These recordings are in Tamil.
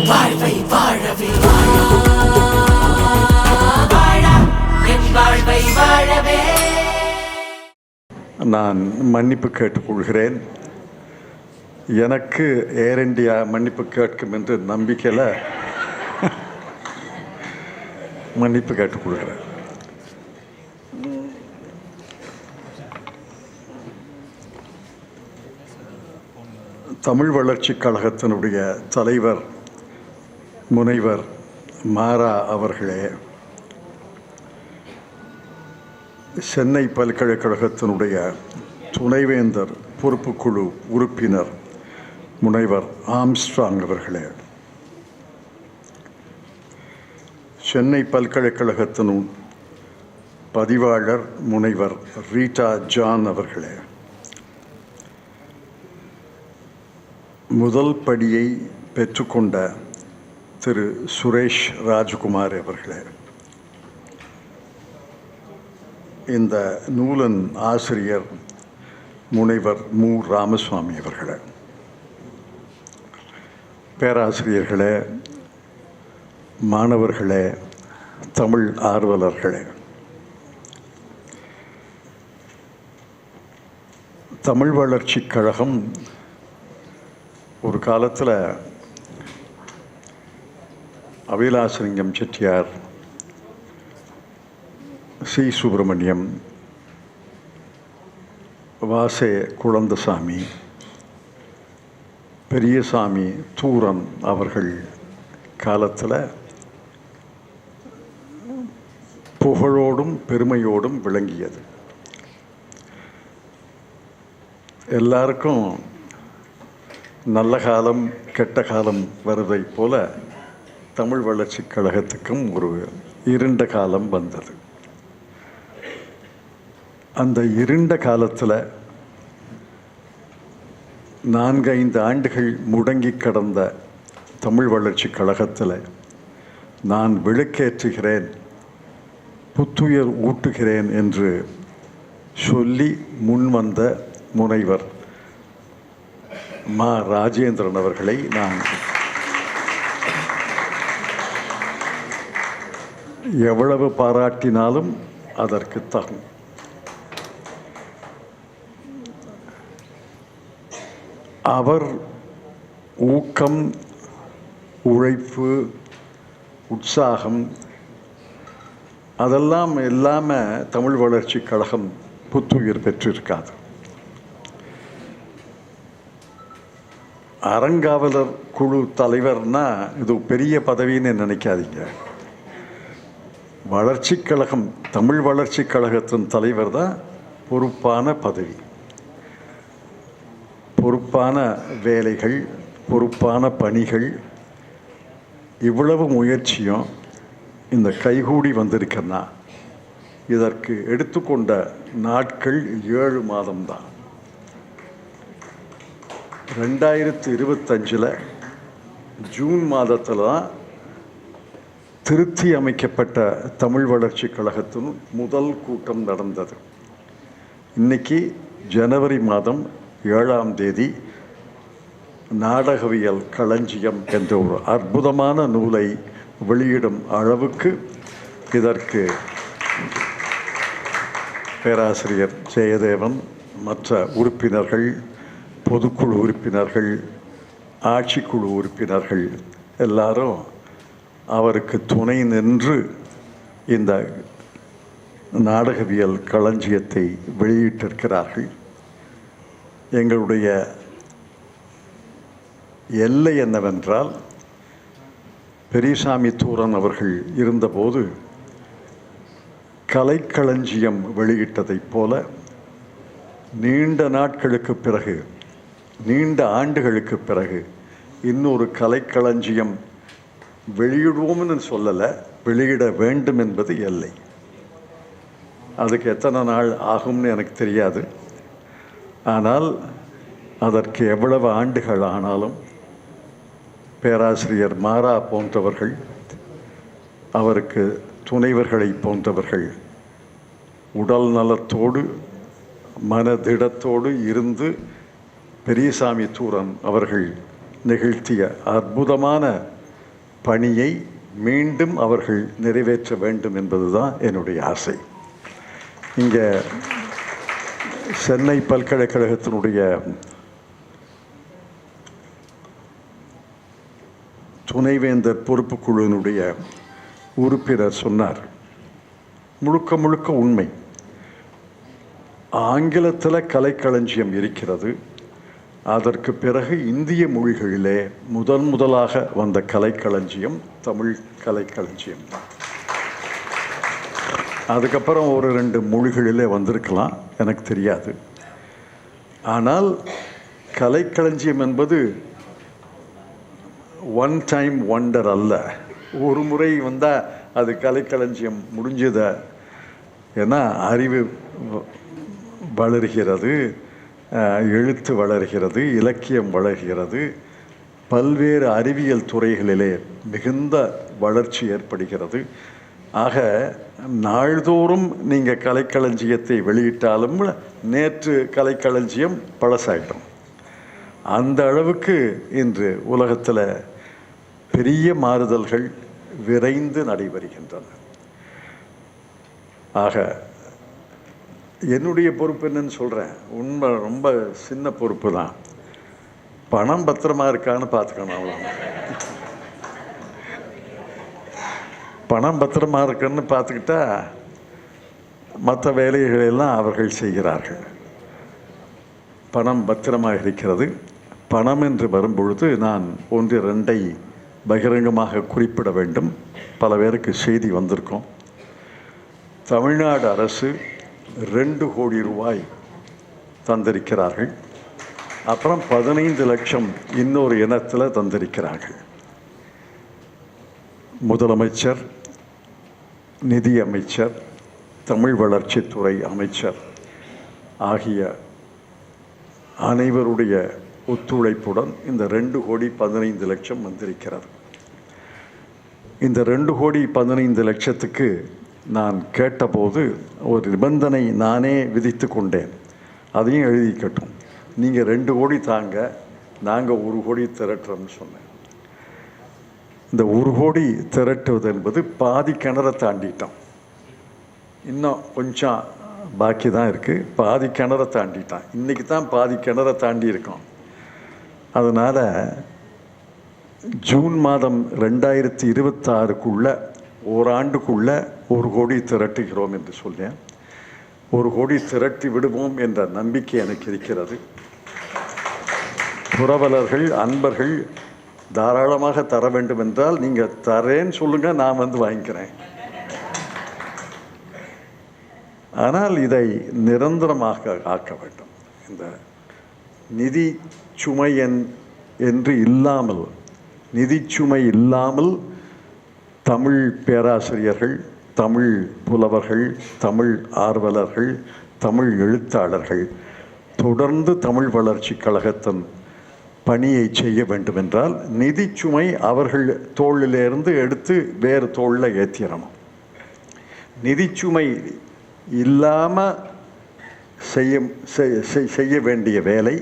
வாழ்வை வாழவே வாழ்வை வாழவே. நான் மன்னிப்பு கேட்டுக்கொள்கிறேன். எனக்கு ஏர் இந்தியா மன்னிப்பு கேட்கும் என்று நம்பிக்கையில் மன்னிப்பு கேட்டுக்கொள்கிறேன். தமிழ் வளர்ச்சிக் கழகத்தினுடைய தலைவர் முனைவர் மாரா அவர்களே, சென்னை பல்கலைக்கழகத்தினுடைய துணைவேந்தர் பொறுப்புக்குழு உறுப்பினர் முனைவர் ஆம்ஸ்ட்ராங் அவர்களே, சென்னை பல்கலைக்கழகத்தின் பதிவாளர் முனைவர் ரீட்டா ஜான் அவர்களே, முதல் படியை பெற்றுக்கொண்ட திரு சுரேஷ் ராஜ்குமார் அவர்களே, இந்த நூலின் ஆசிரியர் முனைவர் மு ராமசுவாமி அவர்களே, பேராசிரியர்களே, மாணவர்களே, தமிழ் ஆர்வலர்களே, தமிழ் வளர்ச்சிக் கழகம் ஒரு காலத்தில் அபிலாசலிங்கம் செட்டியார், சி சுப்பிரமணியம், வாசே குழந்தசாமி, பெரியசாமி தூரன் அவர்கள் காலத்தில் புகழோடும் பெருமையோடும் விளங்கியது. எல்லாருக்கும் நல்ல காலம் கெட்ட காலம் வருவதை போல தமிழ் வளர்ச்சிக் கழகத்துக்கும் ஒரு இருண்ட காலம் வந்தது. அந்த இருண்ட காலத்தில் 4-5 ஆண்டுகள் முடங்கி கடந்த தமிழ் வளர்ச்சிக் கழகத்தில் நான் விளக்கேற்றுகிறேன், புத்துயிர் ஊட்டுகிறேன் என்று சொல்லி முன்வந்த முனைவர் மா ராஜேந்திரன் அவர்களை நான் எவ்வளவு பாராட்டினாலும் அதற்கு தகும். அவர் ஊக்கம், உழைப்பு, உற்சாகம் அதெல்லாம் இல்லாமல் தமிழ் வளர்ச்சிக் கழகம் புத்துயிர் பெற்றிருக்காது. அறங்காவலர் குழு தலைவர்னா இது பெரிய பதவின்னு நினைக்காதீங்க. வளர்ச்சிக் கழகம், தமிழ் வளர்ச்சிக் கழகத்தின் தலைவர் தான் பொறுப்பான பதவி. பொறுப்பான வேலைகள், பொறுப்பான பணிகள், இவ்வளவு முயற்சியும் இந்த கைகூடி வந்திருக்கன்னா இதற்கு எடுத்துக்கொண்ட நாட்கள் 7 மாதம்தான். 2025 ஜூன் மாதத்தில் தான் திருத்தி அமைக்கப்பட்ட தமிழ் வளர்ச்சிக் கழகத்தின் முதல் கூட்டம் நடந்தது. இன்னைக்கு ஜனவரி மாதம் 7ஆம் தேதி நாடகவியல் களஞ்சியம் என்ற ஒரு அற்புதமான நூலை வெளியிடும் அளவுக்கு இதற்கு பேராசிரியர் ஜெயதேவன், மற்ற உறுப்பினர்கள், பொதுக்குழு உறுப்பினர்கள், ஆட்சிக்குழு உறுப்பினர்கள் எல்லாரும் அவருக்கு துணை நின்று இந்த நாடகவியல் களஞ்சியத்தை வெளியிட்டிருக்கிறார்கள். எங்களுடைய எல்லை என்னவென்றால், பெரியசாமி தூரன் அவர்கள் இருந்தபோது கலைக்களஞ்சியம் வெளியிட்டதைப் போல நீண்ட நாட்களுக்கு பிறகு, நீண்ட ஆண்டுகளுக்கு பிறகு இன்னொரு கலைக்களஞ்சியம் வெளியிடுவோம்னு சொல்லலை, வெளியிட வேண்டும் என்பது எல்லை. அதுக்கு எத்தனை நாள் ஆகும்னு எனக்கு தெரியாது. ஆனால் அதற்கு எவ்வளவு ஆண்டுகள் ஆனாலும் பேராசிரியர் மாரா போன்றவர்கள், அவருக்கு துணைவர்களை போன்றவர்கள் உடல் நலத்தோடு மனதிடத்தோடு இருந்து பெரியசாமி தூரன் அவர்கள் நிகழ்த்திய அற்புதமான பணியை மீண்டும் அவர்கள் நிறைவேற்ற வேண்டும் என்பதுதான் என்னுடைய ஆசை. இங்கே சென்னை பல்கலைக்கழகத்தினுடைய துணைவேந்தர் பொறுப்புக்குழுவினுடைய உறுப்பினர் சொன்னார், முழுக்க முழுக்க உண்மை. ஆங்கிலத்தில் கலைக்களஞ்சியம் இருக்கிறது. அதற்கு பிறகு இந்திய மொழிகளிலே முதலாக வந்த கலைக்களஞ்சியம் தமிழ் கலைக்களஞ்சியம். அதுக்கப்புறம் ஒரு 2 மொழிகளிலே வந்திருக்கலாம், எனக்கு தெரியாது. ஆனால் கலைக்களஞ்சியம் என்பது ஒன் டைம் ஒண்டர் அல்ல. ஒரு முறை வந்தால் அது கலைக்களஞ்சியம் முடிஞ்சத. ஏன்னா அறிவு வளர்கிறது, எழுத்து வளர்கிறது, இலக்கியம் வளர்கிறது, பல்வேறு அறிவியல் துறைகளிலே மிகுந்த வளர்ச்சி ஏற்படுகிறது. ஆக நாள்தோறும் நீங்கள் கலைக்களஞ்சியத்தை வெளியிட்டாலும் நேற்று கலைக்களஞ்சியம் பழசாயிடும். அந்த அளவுக்கு இன்று உலகத்தில் பெரிய மாறுதல்கள் விரைந்து நடைபெறுகின்றன. ஆக என்னுடைய பொறுப்பு என்னன்னு சொல்கிறேன், உண்மை ரொம்ப சின்ன பொறுப்பு தான். பணம் பத்திரமா இருக்கான்னு பார்த்துக்கணும், அவ்வளோ. பணம் பத்திரமா இருக்குன்னு பார்த்துக்கிட்டா மற்ற வேலைகளெல்லாம் அவர்கள் செய்கிறார்கள். பணம் பத்திரமாக இருக்கிறது. பணம் என்று வரும்பொழுது நான் 1-2 பகிரங்கமாக குறிப்பிட வேண்டும். பல பேருக்கு செய்தி வந்திருக்கும். தமிழ்நாடு அரசு 2 கோடி ரூபாய் தந்திருக்கிறார்கள். அப்புறம் 15 லட்சம் இன்னொரு இனத்தில் தந்திருக்கிறார்கள். முதலமைச்சர், நிதியமைச்சர், தமிழ் வளர்ச்சித்துறை அமைச்சர் ஆகிய அனைவருடைய ஒத்துழைப்புடன் இந்த 2 கோடி 15 லட்சம் வந்திருக்கிறது. இந்த 2 கோடி 15 லட்சத்துக்கு நான் கேட்டபோது ஒரு நிபந்தனை நானே விதித்து கொண்டேன். அதையும் எழுதிக்கட்டும். நீங்கள் 2 கோடி தாங்க, நாங்கள் 1 கோடி திரட்டுறோம்னு சொன்னேன். இந்த 1 கோடி திரட்டுவது என்பது பாதி கிணறை தாண்டிட்டோம். இன்னும் கொஞ்சம் பாக்கி தான் இருக்குது. பாதி கிணறை தாண்டிட்டான். இன்றைக்கி தான் பாதி கிணறை தாண்டி இருக்கோம். அதனால் ஜூன் மாதம் 2026க்குள்ளே, ஓராண்டுக்குள்ளே 1 கோடி திரட்டுகிறோம் என்று சொன்னேன். 1 கோடி திரட்டி விடுவோம் என்ற நம்பிக்கை எனக்கு இருக்கிறது. புரவலர்கள், அன்பர்கள் தாராளமாக தர வேண்டும் என்றால் நீங்கள் தரேன்னு சொல்லுங்கள், நான் வந்து வாங்கிக்கிறேன். ஆனால் இதை நிரந்தரமாக ஆக்க வேண்டும். இந்த நிதி சுமை என்று இல்லாமல், நிதிச்சுமை இல்லாமல் தமிழ் பேராசிரியர்கள், தமிழ் புலவர்கள், தமிழ் ஆர்வலர்கள், தமிழ் எழுத்தாளர்கள் தொடர்ந்து தமிழ் வளர்ச்சி கழகத்தின் பணியை செய்ய வேண்டுமென்றால் நிதிச்சுமை அவர்கள் தோளிலிருந்து எடுத்து வேறு தோளில் ஏற்றிடணும். நிதிச்சுமை இல்லாமல் செய்ய வேண்டிய வேலை,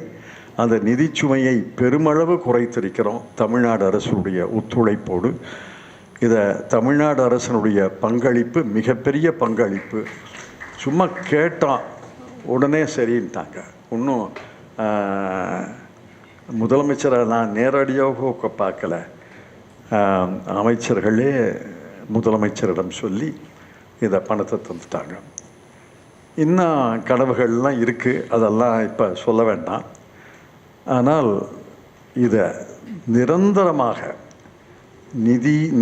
அந்த நிதிச்சுமையை பெருமளவு குறைத்திருக்கிறோம் தமிழ்நாடு அரசுடைய ஒத்துழைப்போடு. இதை தமிழ்நாடு அரசனுடைய பங்களிப்பு மிகப்பெரிய பங்களிப்பு. சும்மா கேட்டோம், உடனே சரின்ட்டாங்க. இன்னும் முதலமைச்சரை நான் நேரடியாக பார்க்கல. அமைச்சர்களே முதலமைச்சரிடம் சொல்லி இதை பணத்தை தந்துட்டாங்க. இன்னும் கனவுகள்லாம் இருக்குது, அதெல்லாம் இப்போ சொல்ல வேண்டாம். ஆனால் இதை நிரந்தரமாக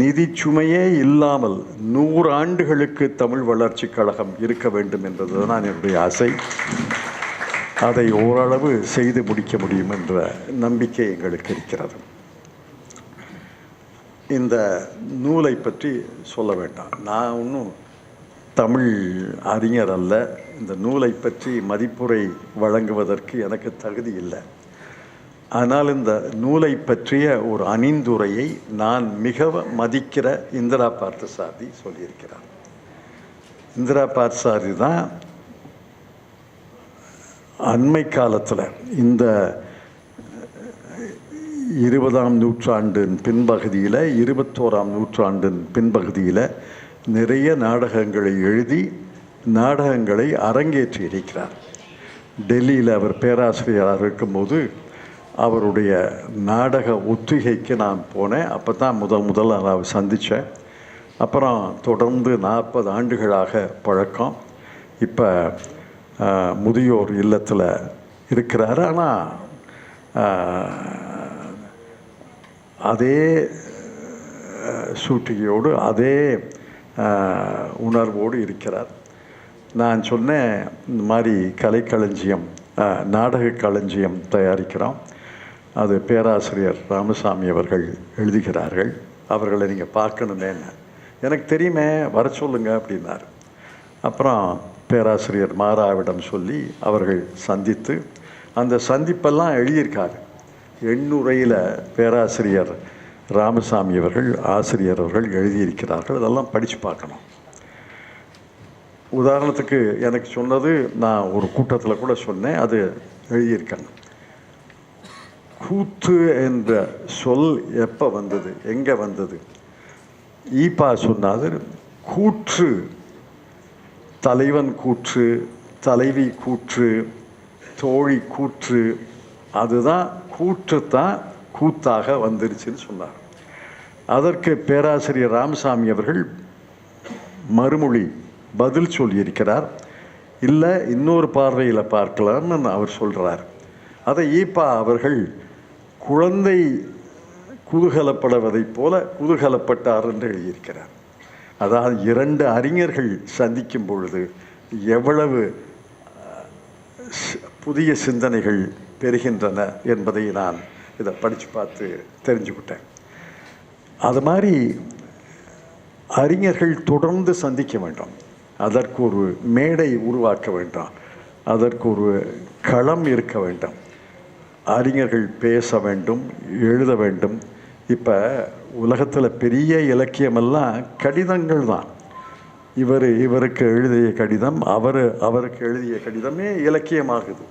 நிதிச்சுமையே இல்லாமல் 100 ஆண்டுகளுக்கு தமிழ் வளர்ச்சி கழகம் இருக்க வேண்டும் என்பதுதான் என்னுடைய ஆசை. அதை ஓரளவு செய்து முடிக்க முடியும் என்ற நம்பிக்கை எங்களுக்கு இருக்கிறது. இந்த நூலை பற்றி சொல்ல வேண்டாம். நான் ஒன்றும் தமிழ் அறிஞர் அல்ல. இந்த நூலை பற்றி மதிப்புரை வழங்குவதற்கு எனக்கு தகுதி இல்லை. ஆனால் இந்த நூலை பற்றிய ஒரு அணிந்துரையை நான் மிக மதிக்கிற இந்திரா பார்த்தசாரதி சொல்லியிருக்கிறார். இந்திரா பார்த்தசாரதி தான் அண்மை காலத்தில் இந்த 20ஆம் நூற்றாண்டின் பின்பகுதியில் 21ஆம் நூற்றாண்டின் பின்பகுதியில் நிறைய நாடகங்களை எழுதி நாடகங்களை அரங்கேற்றி இருக்கிறார். டெல்லியில் அவர் பேராசிரியராக இருக்கும்போது அவருடைய நாடக ஒத்திகைக்கு நான் போனேன். அப்போ தான் முதல் நான் சந்தித்தேன். அப்புறம் தொடர்ந்து 40 ஆண்டுகளாக பழக்கம். இப்போ முதியோர் இல்லத்தில் இருக்கிறார். ஆனால் அதே சூட்டிகையோடு அதே உணர்வோடு இருக்கிறார். நான் சொன்னேன், இந்த மாதிரி கலைக்களஞ்சியம் நாடக களஞ்சியம் தயாரிக்கிறோம், அது பேராசிரியர் ராமசாமி அவர்கள் எழுதுகிறார்கள், அவர்களை நீங்கள் பார்க்கணுமே. எனக்கு தெரியுமே, வர சொல்லுங்க அப்படின்னார். அப்புறம் பேராசிரியர் மாராவிடம் சொல்லி அவர்கள் சந்தித்து அந்த சந்திப்பெல்லாம் எழுதியிருக்கார். எண்ணுரையில் பேராசிரியர் ராமசாமி அவர்கள் ஆசிரியர் அவர்கள் எழுதியிருக்கிறார்கள். அதெல்லாம் படித்து பார்க்கணும். உதாரணத்துக்கு எனக்கு சொன்னது, நான் ஒரு கூட்டத்தில் கூட சொன்னேன், அது எழுதியிருக்காங்க. கூத்து என்ற சொல் எப்போ வந்தது, எங்கே வந்தது? ஈப்பா சொன்னாது, கூற்று, தலைவன் கூற்று, தலைவி கூற்று, தோழி கூற்று, அதுதான் கூற்று தான் கூத்தாக வந்துருச்சுன்னு சொன்னார். அதற்கு பேராசிரியர் ராமசாமி அவர்கள் மறுமொழி பதில் சொல்லியிருக்கிறார். இல்லை, இன்னொரு பார்வையில் பார்க்கலாம்னு அவர் சொல்கிறார். அதை ஈப்பா அவர்கள் குழந்தை குதூகலப்படுவதைப் போல குதூகலப்பட்டார் என்று எழுதியிருக்கிறார். அதாவது 2 அறிஞர்கள் சந்திக்கும் பொழுது எவ்வளவு புதிய சிந்தனைகள் பெறுகின்றன என்பதை நான் இதை படித்து பார்த்து தெரிஞ்சுக்கிட்டேன். அது மாதிரி அறிஞர்கள் தொடர்ந்து சந்திக்க வேண்டும். அதற்கு ஒரு மேடை உருவாக்க வேண்டும், அதற்கு ஒரு களம் இருக்க வேண்டும். அறிஞர்கள் பேச வேண்டும், எழுத வேண்டும். இப்போ உலகத்தில் பெரிய இலக்கியமெல்லாம் கடிதங்கள் தான். இவருக்கு எழுதிய கடிதம், அவருக்கு எழுதிய கடிதமே இலக்கியமாகுது.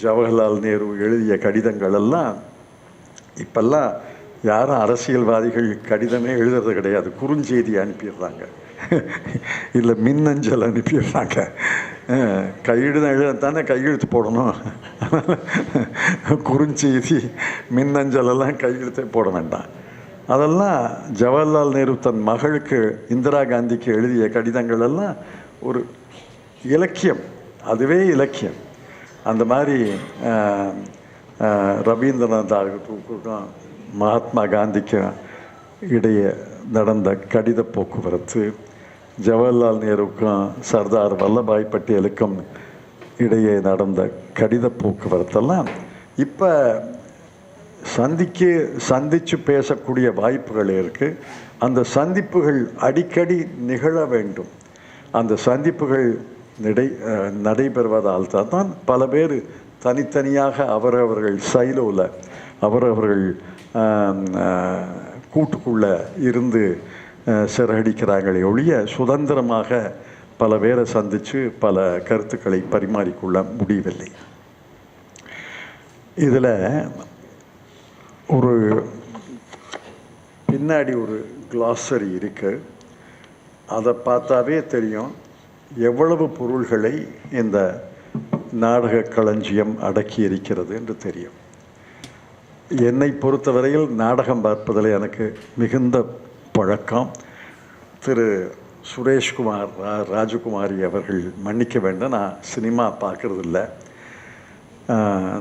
ஜவஹர்லால் நேரு எழுதிய கடிதங்கள் எல்லாம் இப்பெல்லாம் யாரும் அரசியல்வாதிகள் கடிதமே எழுதுறது கிடையாது, குறுஞ்செய்தி அனுப்பிடுறாங்க, இல்லை மின்னஞ்சல் அனுப்பிடுறாங்க. எழுதானே கையெழுத்து போடணும், குறுஞ்செய்தி மின்னஞ்சலெல்லாம் கையெழுத்தே போட வேண்டாம். அதெல்லாம் ஜவஹர்லால் நேரு தன் மகளுக்கு இந்திரா காந்திக்கு எழுதிய கடிதங்கள் எல்லாம் ஒரு இலக்கியம், அதுவே இலக்கியம். அந்த மாதிரி ரவீந்திரநாத் தாகூருக்கும் மகாத்மா காந்திக்கும் இடையே நடந்த கடித போக்குவரத்து, ஜவஹர்லால் நேருக்கும் சர்தார் வல்லபாய் பட்டேலுக்கும் இடையே நடந்த கடித போக்குவரத்தெல்லாம் இப்போ சந்தித்து பேசக்கூடிய வாய்ப்புகள் இருக்குது. அந்த சந்திப்புகள் அடிக்கடி நிகழ வேண்டும். அந்த சந்திப்புகள் நடைபெறுவதால் தான் பல பேர் தனித்தனியாக அவரவர்கள் சைலோவில் அவரவர்கள் கூட்டுக்குள்ளே இருந்து சிறகடிக்கிறாங்களே ஒழிய சுதந்திரமாக பல பேரை சந்தித்து பல கருத்துக்களை பரிமாறிக்கொள்ள முடியவில்லை. இதில் ஒரு பின்னாடி ஒரு கிளாஸரி இருக்குது. அதை பார்த்தாவே தெரியும் எவ்வளவு பொருள்களை இந்த நாடக களஞ்சியம் அடக்கி இருக்கிறது என்று தெரியும். என்னை பொறுத்தவரையில் நாடகம் பார்ப்பதில் எனக்கு மிகுந்த பழக்கம். திரு சுரேஷ்குமார் ராஜகுமாரி அவர்கள் மன்னிக்க வேண்டும், நான் சினிமா பார்க்குறதில்ல.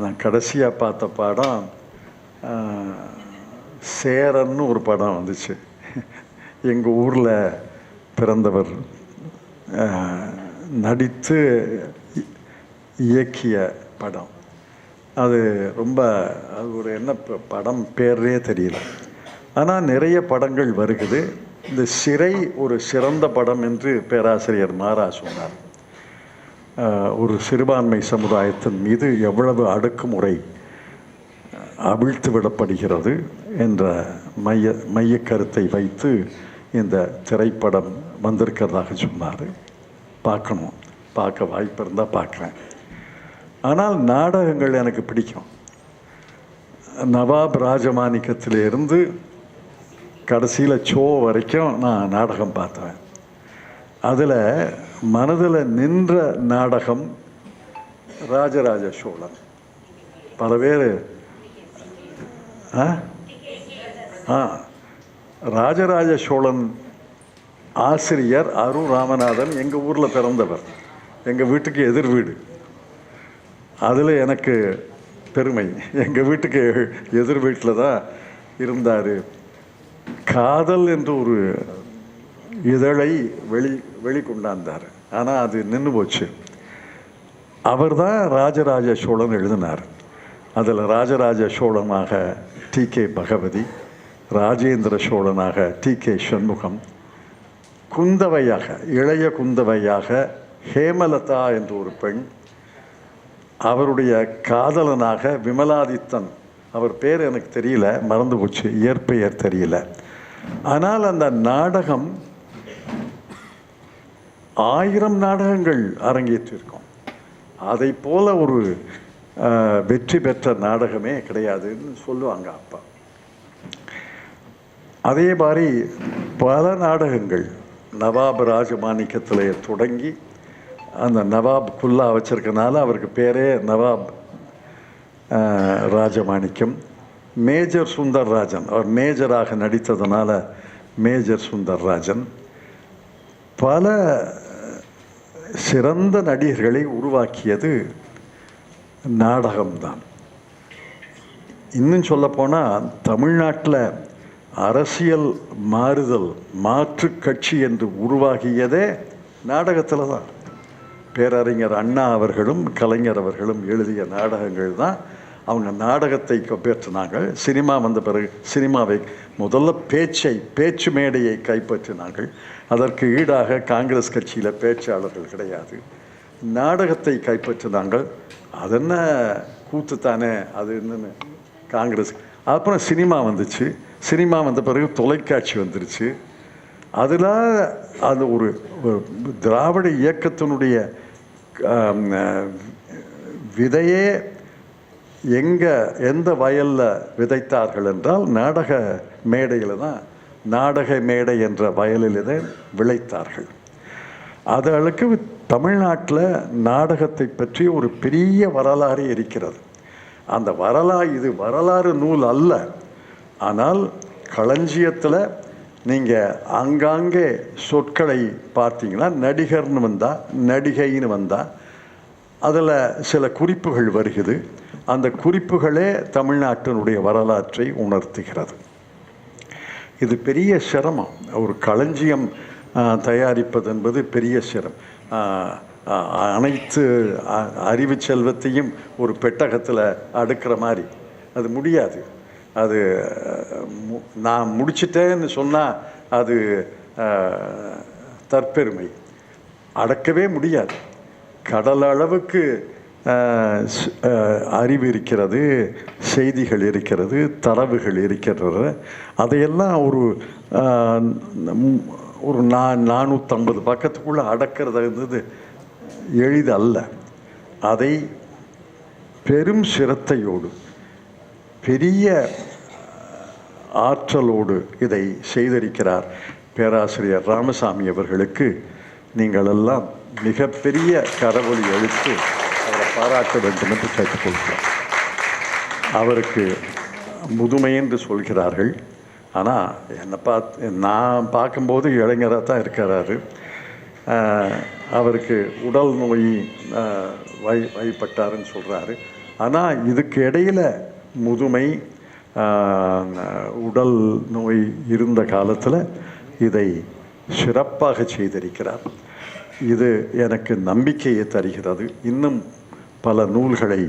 நான் கடைசியாக பார்த்த படம் சேரன்னு ஒரு படம் வந்துச்சு. எங்கள் ஊரில் பிறந்தவர் நடித்து இயக்கிய படம். அது ஒரு என்ன படம் பேரே தெரியல. ஆனால் நிறைய படங்கள் வருகிறது. இந்த சிறை ஒரு சிறந்த படம் என்று பேராசிரியர் மாரா சொன்னார். ஒரு சிறுபான்மை சமுதாயத்தின் மீது எவ்வளவு அடக்குமுறை அவிழ்த்து விடப்படுகிறது என்ற மைய கருத்தை வைத்து இந்த திரைப்படம் வந்திருக்கிறதாக சொன்னார். பார்க்கணும், பார்க்க வாய்ப்பு இருந்தால் பார்க்குறேன். ஆனால் நாடகங்கள் எனக்கு பிடிக்கும். நவாப் ராஜமாணிக்கத்திலிருந்து கடைசியில் சோ வரைக்கும் நான் நாடகம் பார்த்தேன். அதில் மனதில் நின்ற நாடகம் ராஜராஜ சோழன். பல பேர் ராஜராஜ சோழன் ஆசிரியர் அரு ராமநாதன் எங்கள் ஊரில் பிறந்தவர், எங்கள் வீட்டுக்கு எதிர் வீடு. அதில் எனக்கு பெருமை. எங்கள் வீட்டுக்கு எதிர் வீட்டில் தான் இருந்தார். காதல் என்று ஒரு இதழை வெளிக்கொண்டாந்தார். ஆனால் அது நின்று போச்சு. அவர் தான் ராஜராஜ சோழன் எழுதினார். அதில் ராஜராஜ சோழனாக டி.கே. பகவதி, ராஜேந்திர சோழனாக டி.கே. சண்முகம், குந்தவையாக இளைய குந்தவையாக ஹேமலதா என்ற ஒரு பெண், அவருடைய காதலனாக விமலாதித்தன், அவர் பேர் எனக்கு தெரியல, மறந்து போச்சு, இயற்பெயர் தெரியல. ஆனால் அந்த நாடகம் 1000 நாடகங்கள் அரங்கேற்றிருக்கோம். அதை போல ஒரு வெற்றி பெற்ற நாடகமே கிடையாதுன்னு சொல்லுவாங்க அப்பா. அதே மாதிரி பல நாடகங்கள் நவாப் ராஜமாணிக்கத்தில் தொடங்கி அந்த நவாப் குல்லா வச்சிருக்கனால அவருக்கு பேரே நவாப் ராஜமாணிக்கம். மேஜர் சுந்தர்ராஜன், அவர் மேஜராக நடித்ததுனால மேஜர் சுந்தர்ராஜன். பல சிறந்த நடிகர்களை உருவாக்கியது நாடகம்தான். இன்னும் சொல்லப்போனால் தமிழ்நாட்டில் அரசியல் மாறுதல், மாற்று கட்சி என்று உருவாகியதே நாடகத்தில் தான். பேரறிஞர் அண்ணா அவர்களும் கலைஞர் அவர்களும் எழுதிய நாடகங்கள் தான் அவங்க நாடகத்தை கைப்பற்றினாங்க. சினிமா வந்த பிறகு சினிமாவை முதல்ல பேச்சு மேடையை கைப்பற்றினார்கள். அதற்கு ஈடாக காங்கிரஸ் கட்சியில் பேச்சாளர்கள் கிடையாது. நாடகத்தை கைப்பற்றினாங்க. அதென்ன கூத்து தானே அது என்னன்னு காங்கிரஸ். அப்புறம் சினிமா வந்துச்சு. சினிமா வந்த பிறகு தொலைக்காட்சி வந்துருச்சு. அதில் அந்த ஒரு திராவிட இயக்கத்தினுடைய விதையே எந்த வயலில் விதைத்தார்கள் என்றால் நாடக மேடையில் தான். நாடக மேடை என்ற வயலில் தான் விளைத்தார்கள். அதற்கு தமிழ்நாட்டில் நாடகத்தை பற்றி ஒரு பெரிய வரலாறு இருக்கிறது. அந்த இது வரலாறு நூல் அல்ல. ஆனால் களஞ்சியத்தில் நீங்கள் ஆங்காங்கே சொற்களை பார்த்தீங்கன்னா நடிகர்னு வந்தால், நடிகைன்னு வந்தால் அதில் சில குறிப்புகள் வருகிறது. அந்த குறிப்புகளே தமிழ்நாட்டினுடைய வரலாற்றை உணர்த்துகிறது. இது பெரிய சிரமம். ஒரு களஞ்சியம் தயாரிப்பது என்பது பெரிய சிரமம். அனைத்து அறிவு செல்வத்தையும் ஒரு பெட்டகத்தில் அடுக்கிற மாதிரி அது முடியாது. அது நான் முடிச்சிட்டேன்னு சொன்னால் அது தற்பெருமை. அடக்கவே முடியாது. கடல் அளவுக்கு அறிவு இருக்கிறது, செய்திகள் இருக்கிறது, தரவுகள் இருக்கிறது. அதையெல்லாம் ஒரு 450 பக்கத்துக்குள்ளே அடக்கிறது எளிதல்ல. அதை பெரும் சிரத்தையோடு பெரிய ஆற்றலோடு இதை செய்திருக்கிறார் பேராசிரியர் ராமசாமி அவர்களுக்கு நீங்கள் எல்லாம் மிகப்பெரிய கரவொலி அளித்து அவரை பாராட்ட வேண்டும் என்று கேட்டுக்கொள்கிறோம். அவருக்கு முதுமை என்று சொல்கிறார்கள். ஆனால் நான் பார்க்கும்போது இளைஞராக தான் இருக்கிறாரு. அவருக்கு உடல் நோய் வழிபட்டாருன்னு சொல்கிறாரு. ஆனால் இதுக்கு இடையில் முதுமை, உடல் நோய் இருந்த காலத்தில் இதை சிறப்பாக செய்திருக்கிறார். இது எனக்கு நம்பிக்கையை தருகிறது. இன்னும் பல நூல்களை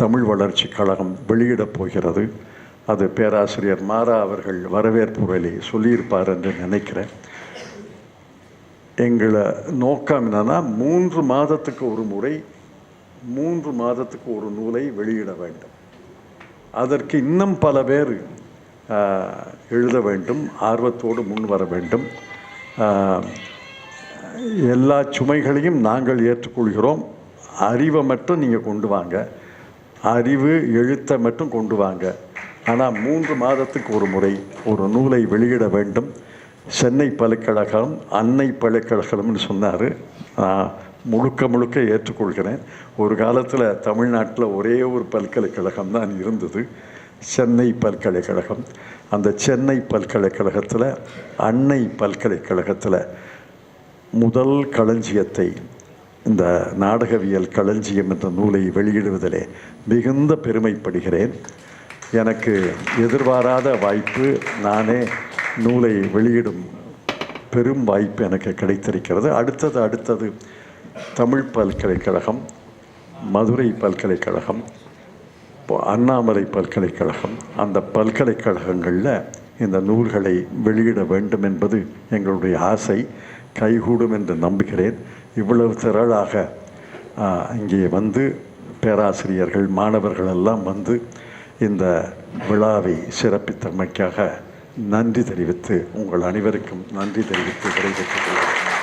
தமிழ் வளர்ச்சி கழகம் வெளியிடப் போகிறது. அது பேராசிரியர் மாரா அவர்கள் வரவேற்புரையிலே சொல்லியிருப்பார் என்று நினைக்கிறேன். எங்களை நோக்கம் என்னன்னா 3 மாதத்துக்கு ஒரு முறை 3 மாதத்துக்கு ஒரு நூலை வெளியிட வேண்டும். அதற்கு இன்னும் பல பேர் எழுத வேண்டும், ஆர்வத்தோடு முன் வர வேண்டும். எல்லா சுமைகளையும் நாங்கள் ஏற்றுக்கொள்கிறோம். அறிவை மட்டும் நீங்கள் கொண்டு வாங்க, அறிவு எழுத்தை மட்டும் கொண்டு வாங்க. ஆனால் 3 மாதத்துக்கு ஒரு முறை ஒரு நூலை வெளியிட வேண்டும். சென்னை பல்கலைக்கழகம் அன்னை பல்கலைக்கழகம்னு சொன்னார். நான் முழுக்க ஏற்றுக்கொள்கிறேன். ஒரு காலத்தில் தமிழ்நாட்டில் ஒரே ஒரு பல்கலைக்கழகம் தான் இருந்தது, சென்னை பல்கலைக்கழகம். அந்த சென்னை பல்கலைக்கழகத்தில் அன்னை பல்கலைக்கழகத்தில் முதல் களஞ்சியத்தை, இந்த நாடகவியல் களஞ்சியம் என்ற நூலை வெளியிடுவதிலே மிகுந்த பெருமைப்படுகிறேன். எனக்கு எதிர்பாராத வாய்ப்பு, நானே நூலை வெளியிடும் பெரும் வாய்ப்பு எனக்கு கிடைத்திருக்கிறது. அடுத்தது தமிழ் பல்கலைக்கழகம், மதுரை பல்கலைக்கழகம், அண்ணாமலை பல்கலைக்கழகம், அந்த பல்கலைக்கழகங்களில் இந்த நூல்களை வெளியிட வேண்டும் என்பது எங்களுடைய ஆசை. கைகூடும் என்று நம்புகிறேன். இவ்வளவு திரளாக இங்கே வந்து பேராசிரியர்கள், மாணவர்கள் எல்லாம் வந்து இந்த விழாவை சிறப்பித்தமைக்காக நன்றி தெரிவித்து, உங்கள் அனைவருக்கும் நன்றி தெரிவித்து விடைபெற்றுக் கொள்கிறேன்.